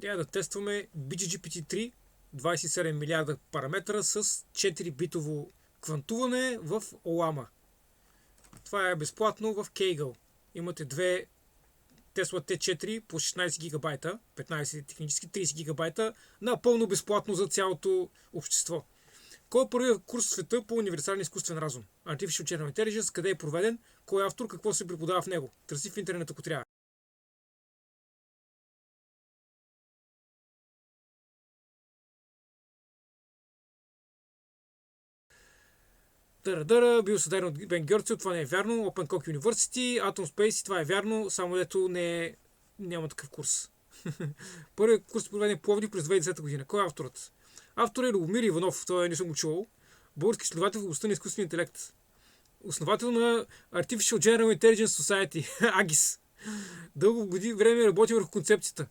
Трябва да тестваме BGGPT-3, 27 милиарда параметра с 4-битово квантуване в OLAMA. Това е безплатно в Kaggle. Имате две Tesla T4 по 16 гигабайта, 15 технически, 30 гигабайта, напълно безплатно за цялото общество. Кой е първият курс в света по универсален изкуствен разум? Artificial General Intelligence, къде е проведен, кой е автор, какво се преподава в него? Търси в интернет, ако трябва. Дъра, бил създаден от Бен Гьорцел, това не е вярно. Open Cock University, Atom Space, това е вярно, само дето няма такъв курс. Първият курс проведен в Пловдив през 2010 година. Кой е авторът? Авторът е Любомир Иванов, това не съм го чувал. Български изследовател в областта на изкуствения интелект. Основател на Artificial General Intelligence Society, АГИС. Дълго време е работил върху концепцията.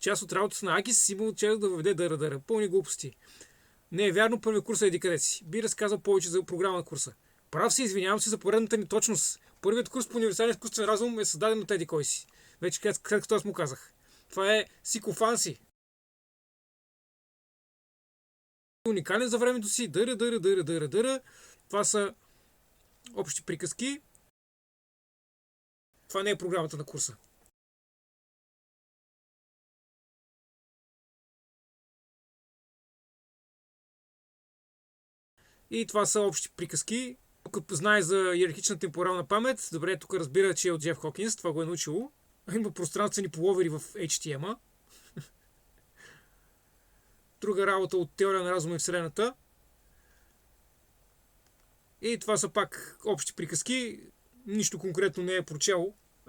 Част от работата на АГИС имал чест да въведе дъра. Пълни глупости. Не е вярно, първият курс е еди къде си. Би разказал повече за програма на курса. Прав се, извинявам се за поредната неточност. Първият курс по универсален изкуствен разум е създаден от еди кой си. Вече като аз му казах. Това е Сикофанси. Уникален за времето си. Дъра. Това са общи приказки. Това не е програмата на курса. И това са общи приказки. Тук знае за иерархична темпорална памет. Добре, тук разбира, че е от Джеф Хокинс. Това го е научило. Има пространствени половери в HTML. Друга работа от теория на разума и Вселената. И това са пак общи приказки. Нищо конкретно не е прочело.